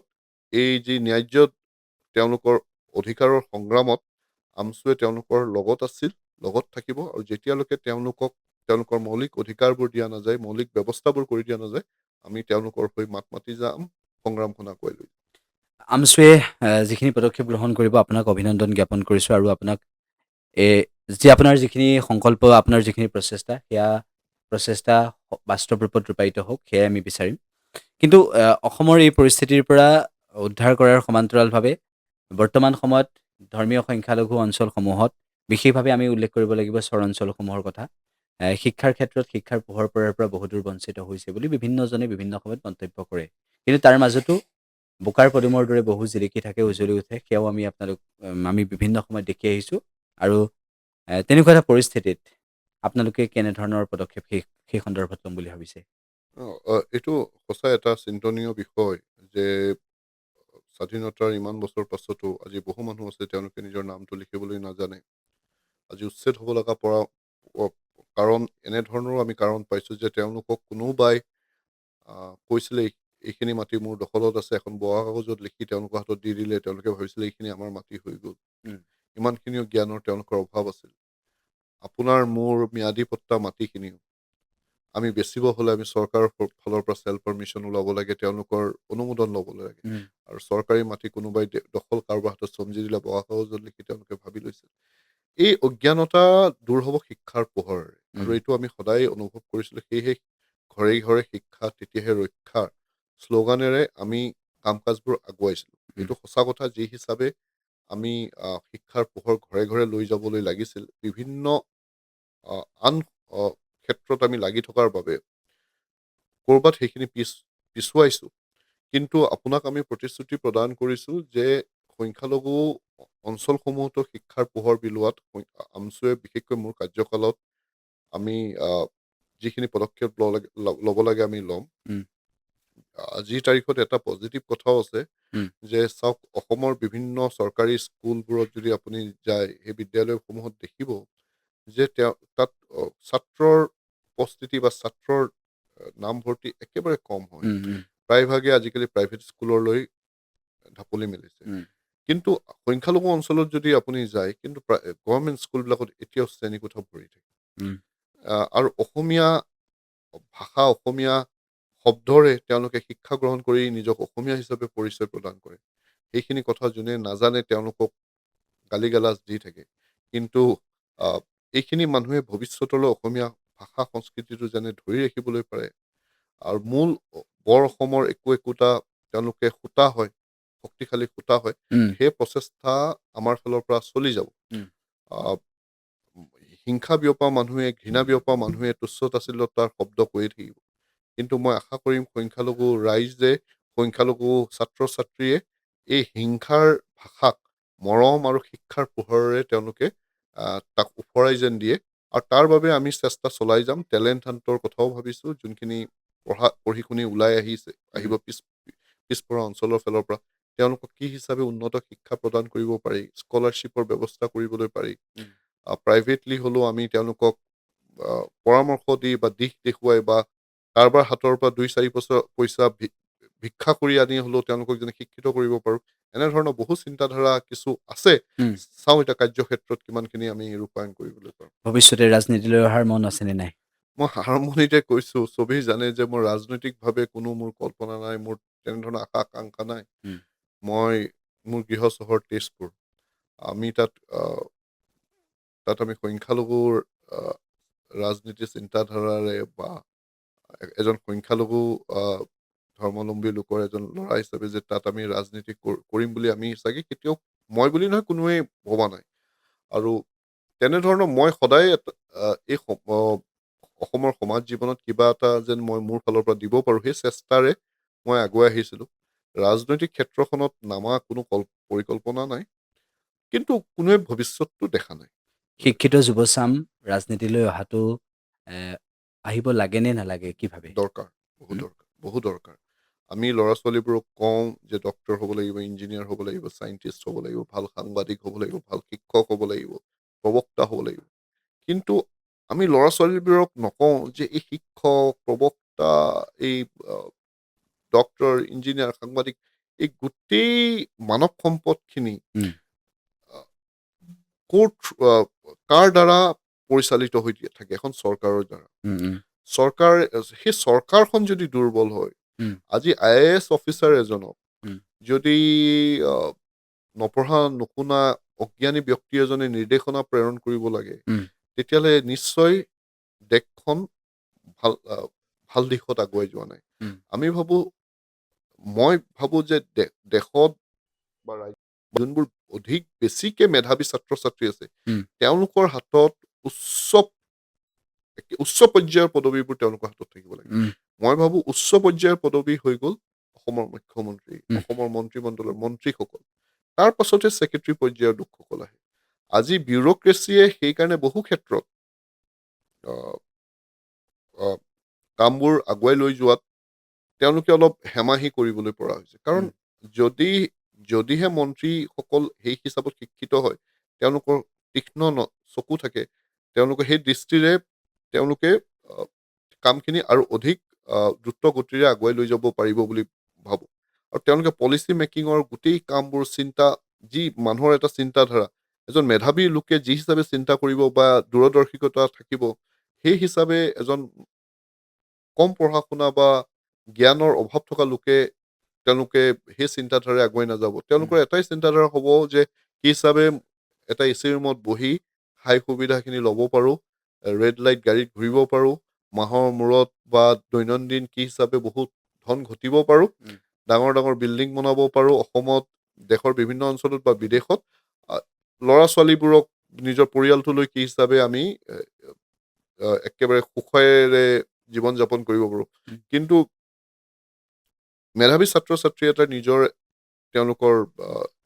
এই যি ন্যায্য তেওঁলোকৰ অধিকাৰৰ সংগ্ৰামত আমছুৱে তেওঁলোকৰ লগত আছিল, লগত থাকিব, আৰু যেতিয়ালৈকে তেওঁলোকক তেওঁলোকৰ মৌলিক অধিকাৰবোৰ দিয়া নাযায়, মৌলিক ব্যৱস্থাবোৰ কৰি দিয়া নাযায়, আমি তেওঁলোকৰ হৈ মাত মাতি যাম, সংগ্ৰামখন আগুৱাই লৈ যাম। আমছুৱে যিখিনি পদক্ষেপ গ্ৰহণ কৰিব আপোনাক অভিনন্দন জ্ঞাপন কৰিছোঁ, আৰু আপোনাক যি আপোনাৰ যিখিনি সংকল্প, আপোনাৰ যিখিনি প্ৰচেষ্টা, সেয়া প্ৰচেষ্টা বাস্তৱ ৰূপত ৰূপায়িত হওক, সেয়াই আমি বিচাৰিম। কিন্তু অসমৰ এই পৰিস্থিতিৰ পৰা উদ্ধাৰ কৰাৰ সমান্তৰালভাৱে বৰ্তমান সময়ত ধৰ্মীয় সংখ্যালঘু অঞ্চলসমূহত বিশেষভাৱে আমি উল্লেখ কৰিব লাগিব চৰ অঞ্চলসমূহৰ কথা। শিক্ষাৰ ক্ষেত্ৰত শিক্ষাৰ পোহৰ পৰাৰ পৰা বহুদূৰ বঞ্চিত হৈছে বুলি বিভিন্নজনে বিভিন্ন সময়ত মন্তব্য কৰে। কিন্তু তাৰ মাজতো বোকাৰ পদুমৰ দৰে বহু জিলিকি থাকে, উজ্বলি উঠে, সেয়াও আমি বিভিন্ন সময়ত দেখি আহিছোঁ। আৰু তেনেকুৱা এটা পৰিস্থিতিত আপোনালোকে কেনেধৰণৰ পদক্ষেপ সেই সন্দৰ্ভত ল'ম বুলি ভাবিছে? এইটো সঁচাই এটা চিন্তনীয় বিষয় যে স্বাধীনতাৰ ইমান বছৰ পাছতো আজি বহু মানুহ আছে, তেওঁলোকে নিজৰ নামটো লিখিবলৈ নাজানে। আজি উচ্ছেদ হ'ব লগা কাৰণ এনেধৰণৰো আমি কাৰণ পাইছোঁ যে তেওঁলোকক কোনোবাই কৈছিলে এইখিনি মাটি মোৰ দখলত আছে, এখন বগা কাগজত লিখি তেওঁলোকৰ হাতত দি দিলে, তেওঁলোকে ভাবিছিলে এইখিনি আমাৰ মাটি হৈ গ'ল। উম, ইমানখিনিও জ্ঞানৰ তেওঁলোকৰ অভাৱ আছিল। আপোনাৰ মোৰ ম্যাদী পট্টা মাটিখিনিও আমি বেচিব হ'লে আমি চৰকাৰৰ ফালৰ পৰা চেল্ফ পাৰ্মিশ্যন ওলাব লাগে, তেওঁলোকৰ অনুমোদন ল'ব লাগে। উম, আৰু চৰকাৰী মাটি কোনোবাই দখল কাৰোবাৰ হাতত চমজি দিলে বগা কাগজত লিখি তেওঁলোকে ভাবি লৈছিল। এই অজ্ঞানতা দূৰ হ'ব শিক্ষাৰ পোহৰেৰে, আৰু উম, এইটো আমি সদায় অনুভৱ কৰিছিলোঁ। সেয়েহে ঘৰে ঘৰে শিক্ষা তেতিয়াহে ৰক্ষাৰ শ্লোগানেৰে আমি কাম কাজবোৰ আগুৱাইছিলোঁ। উম, এইটো সঁচা কথা, যি হিচাপে আমি শিক্ষাৰ পোহৰ ঘৰে ঘৰে লৈ যাবলৈ লাগিছিল, বিভিন্ন আন ক্ষেত্ৰত আমি লাগি থকাৰ বাবে ক'ৰবাত সেইখিনি পিছুৱাইছোঁ। কিন্তু আপোনাক আমি প্ৰতিশ্ৰুতি প্ৰদান কৰিছোঁ যে সংখ্যালঘু অঞ্চলসমূহতো শিক্ষাৰ পোহৰ বিলোৱাত আমছুৱে বিশেষকৈ মোৰ কাৰ্যকালত আমি যিখিনি পদক্ষেপ ল'ব লাগে আমি ল'ম। উম, আজিৰ তাৰিখত এটা পজিটিভ কথাও আছে উম, যে চাওক, অসমৰ বিভিন্ন চৰকাৰী স্কুলবোৰত যদি আপুনি যায়, সেই বিদ্যালয়সমূহত দেখিব যে তাত ছাত্ৰৰ উপস্থিতি বা ছাত্ৰৰ নামভৰ্তি একেবাৰে কম হয়। উম, উম, প্ৰায়ভাগে আজিকালি প্ৰাইভেট স্কুললৈ ঢাপলি মেলিছে। উম, কিন্তু সংখ্যালঘু অঞ্চলত যদি আপুনি যায়, কিন্তু গভৰ্ণমেণ্ট স্কুলবিলাকত এতিয়াও শ্ৰেণীকোঠা ভৰি থাকে। উম, আৰু অসমীয়া ভাষা, অসমীয়া শব্দৰে তেওঁলোকে শিক্ষা গ্ৰহণ কৰি নিজক অসমীয়া হিচাপে পৰিচয় প্ৰদান কৰে। সেইখিনি কথা যোনে নাজানে তেওঁলোকক গালি গালাজ দি থাকে। কিন্তু এইখিনি মানুহে ভৱিষ্যতলৈ অসমীয়া ভাষা সংস্কৃতিটো যেনে ধৰি ৰাখিবলৈ পাৰে আৰু মূল বৰ অসমৰ একোটা তেওঁলোকে সূতা হয়, শক্তিশালী সূতা হয়, উম, সেই প্ৰচেষ্টা আমাৰ ফালৰ পৰা চলি যাব। উম, আহ, হিংসা বিয়পা মানুহে, ঘৃণা বিয়পা মানুহে তুচ্ছ তাচ্ছিল্যতাৰ শব্দ কৈয়ে থাকিব। কিন্তু মই আশা কৰিম সংখ্যালঘু ৰাইজে, সংখ্যালঘু ছাত্ৰ ছাত্ৰীয়ে এই হিংসাৰ ভাষাক মৰম আৰু শিক্ষাৰ পোহৰেৰে তেওঁলোকে তাক ওফৰাই যেন দিয়ে। আৰু তাৰ বাবে আমি চেষ্টা চলাই যাম। টেলেণ্ট হাণ্টৰ কথাও ভাবিছোঁ, যোনখিনি পঢ়ি শুনি ওলাই উম, আহিব পিছপৰা অঞ্চলৰ ফালৰ পৰা তেওঁলোকক কি হিচাপে উন্নত শিক্ষা প্ৰদান কৰিব পাৰি, স্কলাৰশ্বিপৰ ব্যৱস্থা কৰিবলৈ পাৰি। উম, প্ৰাইভেটলি হ'লেও আমি তেওঁলোকক পৰামৰ্শ দি বা দিশ দেখুৱাই বা কাৰোবাৰ হাতৰ পৰা 2-4 পইচা ভিক্ষা কৰি আনি হ'লেও তেওঁলোকক যেনে শিক্ষিত কৰিব পাৰোঁ। এনেধৰণৰ বহু চিন্তাধাৰা কিছু আছে। উম। চাওঁ এতিয়া কাৰ্যক্ষেত্ৰত কিমানখিনি আমি ৰূপায়ণ কৰিবলৈ পাৰোঁ। ভৱিষ্যতে ৰাজনীতিলৈ অহাৰ মন আছেনে নাই? মই আৰম্ভণিতে কৈছোঁ, চবেই জানে যে মই ৰাজনৈতিকভাৱে কোনো মোৰ কল্পনা নাই, মোৰ তেনেধৰণৰ আশা আকাংক্ষা নাই। উম, মোৰ গৃহ চহৰ তেজপুৰ। আমি তাত আমি সংখ্যালঘুৰ আহ, ৰাজনীতি চিন্তাধাৰাৰে বা এজন সংখ্যালঘু ধৰ্মাৱলম্বী লোকৰ এজন ল'ৰা হিচাপে যে তাত আমি ৰাজনীতি কৰিম বুলি আমি চাগে কেতিয়াও, মই বুলি নহয়, কোনোৱে ভবা নাই। আৰু তেনেধৰণৰ মই সদায় অসমৰ সমাজ জীৱনত কিবা এটা যেন মই মোৰ ফালৰ পৰা দিব পাৰোঁ, সেই চেষ্টাৰে মই আগুৱাই আহিছিলোঁ। ৰাজনৈতিক ক্ষেত্ৰখনত নামা কোনো পৰিকল্পনা নাই, কিন্তু কোনোৱে ভৱিষ্যতটো দেখা নাই। শিক্ষিত যুৱচাম ৰাজনীতিলৈ অহাটো এ, আহিব লাগে নে নালাগে কি ভাবে? দৰকাৰ, বহু উম, দৰকাৰ, বহু দৰকাৰ। আমি ল'ৰা ছোৱালীবোৰক কওঁ যে ডক্টৰ হ'ব লাগিব, ইঞ্জিনিয়াৰ হ'ব লাগিব, চাইণ্টিষ্ট হ'ব লাগিব, ভাল সাংবাদিক হ'ব লাগিব, ভাল শিক্ষক হ'ব লাগিব, প্ৰবক্তা হ'ব লাগিব। কিন্তু আমি ল'ৰা ছোৱালীবোৰক নকওঁ যে এই শিক্ষক, প্ৰবক্তা, এই ডক্টৰ, ইঞ্জিনিয়াৰ, সাংবাদিক, এই গোটেই মানৱ সম্পদখিনি উম, আহ, কাৰ দ্বাৰা পৰিচালিত হৈ থাকে? এখন চৰকাৰৰ দ্বাৰা। উম, উম, চৰকাৰ, সেই চৰকাৰখন যদি দুৰ্বল হয়, উম, আজি IAS অফিচাৰ এজনক উম, যদি আহ, নপঢ়া নুশুনা অজ্ঞানী ব্যক্তি এজনে নিৰ্দেশনা প্ৰেৰণ কৰিব লাগে, উম, তেতিয়াহ'লে নিশ্চয় দেশখন ভাল দিশত আগুৱাই যোৱা নাই। উম, মই ভাবো যে দেশত বা ৰাজ্যত যোনবোৰ অধিক বেছিকে মেধাৱী ছাত্ৰ ছাত্ৰী আছে, উম, তেওঁলোকৰ হাতত উচ্চ পৰ্যায়ৰ পদবীবোৰ তেওঁলোকৰ হাতত থাকিব লাগে। উম, মই ভাবো উচ্চ পৰ্যায়ৰ পদবী হৈ গ'ল অসমৰ মুখ্যমন্ত্ৰী, উম, অসমৰ মন্ত্ৰীমণ্ডলৰ মন্ত্ৰীসকল। তাৰ পাছতে ছেক্ৰেটাৰী পৰ্যায়ৰ লোকসকল আহে। আজি বিউৰক্ৰেচিয়ে সেইকাৰণে বহু ক্ষেত্ৰত আহ, আহ, কামবোৰ আগুৱাই লৈ যোৱাত তেওঁলোকে অলপ হেমাহি কৰিবলৈ পৰা হৈছে। কাৰণ উম, যদি যদিহে মন্ত্ৰীসকল সেই হিচাপত শিক্ষিত হয়, তেওঁলোকৰ তীক্ষ্ণ চকু থাকে, তেওঁলোকে সেই দৃষ্টিৰে তেওঁলোকে আহ, কামখিনি আৰু অধিক দ্ৰুত গতিৰে আগুৱাই লৈ যাব পাৰিব বুলি ভাবোঁ। আৰু তেওঁলোকে পলিচি মেকিঙৰ গোটেই কামবোৰ যি মানুহৰ এটা চিন্তাধাৰা, এজন মেধাৱী লোকে যি হিচাপে চিন্তা কৰিব বা দূৰদৰ্শিকতা থাকিব, সেই হিচাপে এজন কম পঢ়া শুনা বা জ্ঞানৰ অভাৱ থকা লোকে তেওঁলোকে সেই চিন্তাধাৰাৰে আগুৱাই নাযাব। উম, তেওঁলোকৰ এটাই চিন্তাধাৰা হ'ব যে কি হিচাপে এটা এচি ৰুমত বহি সুবিধাখিনি ল'ব পাৰোঁ, ৰেড লাইট গাড়ীত ঘূৰিব পাৰোঁ, মাহৰ মূৰত বা দৈনন্দিন কি হিচাপে বহুত ধন ঘটিব পাৰোঁ, উম, ডাঙৰ ডাঙৰ বিল্ডিং বনাব পাৰোঁ অসমত, দেশৰ বিভিন্ন অঞ্চলত বা বিদেশত, ল'ৰা ছোৱালীবোৰক নিজৰ পৰিয়ালটোলৈ কি হিচাপে আমি একেবাৰে সুখেৰে জীৱন যাপন কৰিব পাৰোঁ। উম, কিন্তু মেধাৱী ছাত্ৰ ছাত্ৰী এটা তেওঁলোকৰ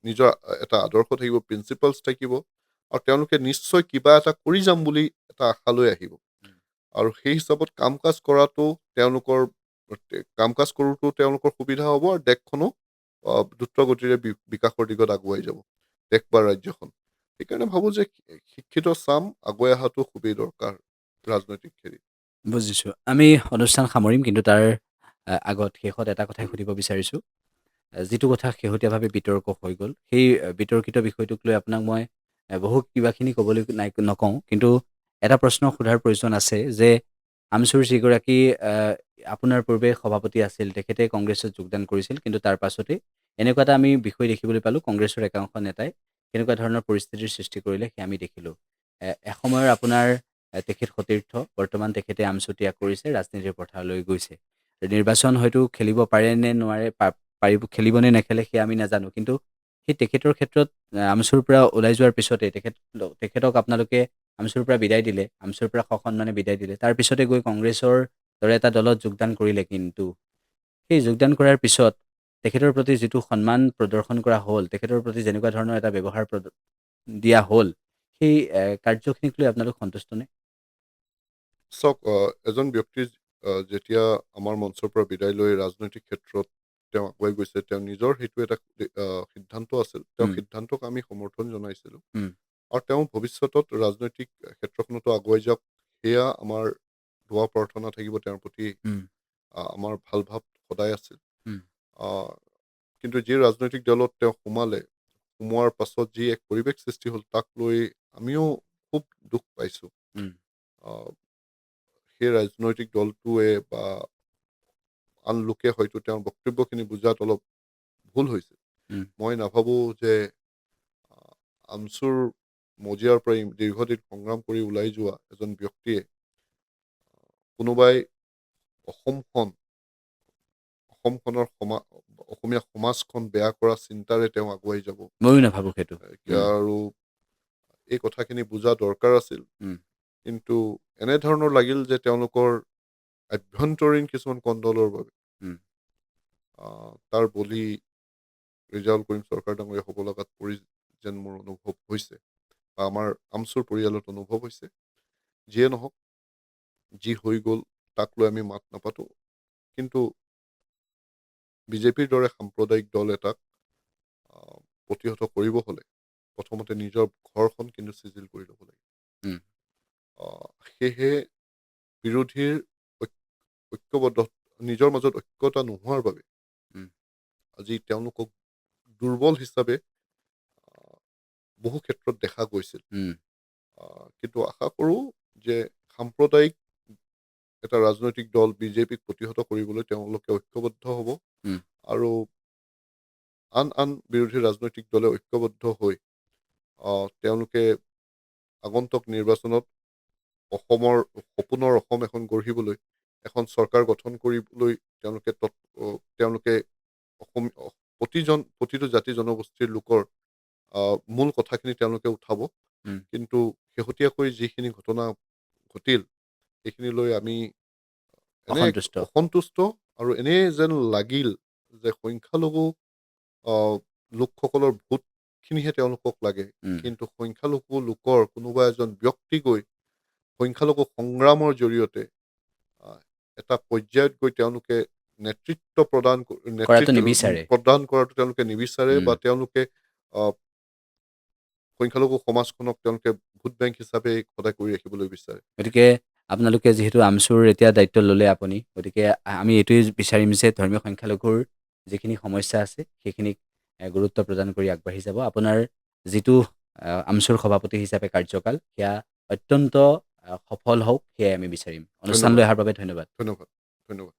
নিজৰ এটা আদৰ্শ থাকিব, প্ৰিন্সিপালছ থাকিব, আৰু তেওঁলোকে নিশ্চয় কিবা এটা কৰি যাম বুলি এটা আশা লৈ আহিব। উম। আৰু সেই হিচাপত কাম কাজ কৰোঁতেও তেওঁলোকৰ সুবিধা হ'ব, আৰু দেশখনো দ্ৰুত গতিৰে বিকাশৰ দিশত আগুৱাই যাব, দেশ বা ৰাজ্যখন। সেইকাৰণে ভাবোঁ যে শিক্ষিত চাম আগুৱাই অহাটো খুবেই দৰকাৰ ৰাজনৈতিক হেৰি। বুজিছোঁ। আমি অনুষ্ঠান সামৰিম, কিন্তু তাৰ আগত শেষত এটা কথাই সুধিব বিচাৰিছোঁ। যিটো কথা শেহতীয়াভাৱে বিতৰ্ক হৈ গ'ল, সেই বিতৰ্কিত বিষয়টোক লৈ আপোনাক মই বহু কিবাখিনি ক'বলৈ নকওঁ, কিন্তু এটা প্ৰশ্ন সোধাৰ প্ৰয়োজন আছে যে আমছুৰ যিগৰাকী আপোনাৰ পূৰ্বে সভাপতি আছিল, তেখেতে কংগ্ৰেছত যোগদান কৰিছিল, কিন্তু তাৰ পাছতে এনেকুৱা এটা আমি বিষয় দেখিবলৈ পালোঁ, কংগ্ৰেছৰ একাংশ নেতাই কেনেকুৱা ধৰণৰ পৰিস্থিতিৰ সৃষ্টি কৰিলে সেয়া আমি দেখিলোঁ। এসময়ৰ আপোনাৰ তেখেত সতীৰ্থ, বৰ্তমান তেখেতে আমচু ত্যাগ কৰিছে, ৰাজনীতিৰ পথাৰলৈ গৈছে। নিৰ্বাচন হয়তো খেলিব পাৰে নে নোৱাৰে, পাৰিব, খেলিব নে নেখেলে সেয়া আমি নাজানো, কিন্তু সেই তেখেতৰ ক্ষেত্ৰত আমচুৰ পৰা ওলাই যোৱাৰ পিছতে তেখেতক আপোনালোকে আমচুৰ পৰা বিদায় দিলে, আমচুৰ পৰা সসন্মানে বিদায় দিলে, তাৰ পিছতে গৈ কংগ্ৰেছৰ দৰে এটা দলত যোগদান কৰিলে। কিন্তু সেই যোগদান কৰাৰ পিছত তেখেতৰ প্ৰতি যিটো সন্মান প্ৰদৰ্শন কৰা হ'ল, তেখেতৰ প্ৰতি যেনেকুৱা ধৰণৰ এটা ব্যৱহাৰ দিয়া হ'ল, সেই কাৰ্যখিনিক লৈ আপোনালোক সন্তুষ্ট নে? চাওক, এজন ব্যক্তি যেতিয়া আমাৰ মঞ্চৰ পৰা বিদায় লৈ ৰাজনৈতিক ক্ষেত্ৰত তেওঁ আগুৱাই গৈছে, তেওঁ নিজৰ সেইটো এটা সিদ্ধান্ত আছিল, তেওঁ উম, সিদ্ধান্তক আমি সমৰ্থন জনাইছিলোঁ। উম, আৰু তেওঁ ভৱিষ্যতত ৰাজনৈতিক ক্ষেত্ৰখনতো আগুৱাই যাওক, সেয়া আমাৰ দোৱা প্ৰাৰ্থনা থাকিব তেওঁৰ প্ৰতি। উম, আমাৰ ভাল ভাৱ সদায় আছিল। উম, আহ, কিন্তু যি ৰাজনৈতিক দলত তেওঁ সোমোৱাৰ পাছত যি এক পৰিৱেশ সৃষ্টি হ'ল, তাক লৈ আমিও খুব দুখ পাইছোঁ। উম, আহ, সেই ৰাজনৈতিক দলটোৱে বা আন লোকে হয়তো তেওঁৰ বক্তব্যখিনি বুজাত অলপ ভুল হৈছে। উম, মই নাভাবোঁ যে আহ, আমচুৰ মজিয়াৰ পৰা দীৰ্ঘদিন সংগ্ৰাম কৰি ওলাই যোৱা এজন ব্যক্তিয়ে কোনোবাই অসমখন অসমখনৰ অসমীয়া সমাজখন বেয়া কৰা চিন্তাৰে তেওঁ আগুৱাই যাব। ময়ো নাভাবোঁ সেইটো। উম, আৰু এই কথাখিনি বুজা দৰকাৰ আছিল। উম, কিন্তু এনেধৰণৰ লাগিল যে তেওঁলোকৰ আভ্যন্তৰীণ কিছুমান কণ্ডলৰ বাবে উম, তাৰ বলি ৰিজাউল কৰিম চৰকাৰ ডাঙৰীয়া হ'ব লগাত পৰি যেন মোৰ অনুভৱ হৈছে, বা আমাৰ আমচুৰ পৰিয়ালত অনুভৱ হৈছে। যিয়ে নহওক, যি হৈ গ'ল তাক লৈ আমি মাত নাপাতোঁ। কিন্তু বিজেপিৰ দৰে সাম্প্ৰদায়িক দল এটাক প্ৰতিহত কৰিব হ'লে প্ৰথমতে নিজৰ ঘৰখন কিন্তু চিজিল কৰি ল'ব লাগে। উম, সেয়েহে বিৰোধীৰ ঐক্যবদ্ধ, নিজৰ মাজত ঐক্যতা নোহোৱাৰ বাবে উম, আজি তেওঁলোকক দুৰ্বল হিচাপে বহু ক্ষেত্ৰত দেখা গৈছিল। উম, কিন্তু আশা কৰোঁ যে সাম্প্ৰদায়িক এটা ৰাজনৈতিক দল বিজেপিক প্ৰতিহত কৰিবলৈ তেওঁলোকে ঐক্যবদ্ধ হ'ব। উম, আৰু আন বিৰোধী ৰাজনৈতিক দলে ঐক্যবদ্ধ হৈ তেওঁলোকে আগন্তুক নিৰ্বাচনত অসমৰ সপোনৰ অসম এখন গঢ়িবলৈ এখন চৰকাৰ গঠন কৰিবলৈ তেওঁলোকে প্ৰতিটো জাতি জনগোষ্ঠীৰ লোকৰ মূল কথাখিনি তেওঁলোকে উঠাব। উম, কিন্তু শেহতীয়াকৈ যিখিনি ঘটনা ঘটিল, সেইখিনি লৈ আমি এনে অসন্তুষ্ট। অসন্তুষ্ট, আৰু এনে যেন লাগিল যে সংখ্যালঘু লোকসকলৰ ভোটখিনিহে তেওঁলোকক লাগে। উম, কিন্তু সংখ্যালঘু লোকৰ কোনোবা এজন ব্যক্তি গৈ সংখ্যালঘু সংগ্ৰামৰ জৰিয়তে এটা পৰ্যায়ত গৈ তেওঁলোকে নেতৃত্ব কৰাটো নিবিচাৰে। প্ৰদান কৰাটো তেওঁলোকে নিবিচাৰে, উম, বা তেওঁলোকে আহ, সংখ্যালঘু সমাজখনক তেওঁলোকে ভোট বেংক হিচাপে সদায় কৰি ৰাখিবলৈ বিচাৰে। গতিকে আপোনালোকে যিহেতু আমচুৰ এতিয়া দায়িত্ব ল'লে আপুনি, গতিকে আমি এইটোৱে বিচাৰিম যে ধৰ্মীয় সংখ্যালঘুৰ যিখিনি সমস্যা আছে সেইখিনিক গুৰুত্ব প্ৰদান কৰি আগবাঢ়ি যাব। আপোনাৰ যিটো আমচুৰ সভাপতি হিচাপে কাৰ্যকাল, সেয়া অত্যন্ত সফল হওক, সেয়াই আমি বিচাৰিম। অনুষ্ঠানলৈ ধন্যবাদ, অহাৰ বাবে ধন্যবাদ। ধন্যবাদ, ধন্যবাদ।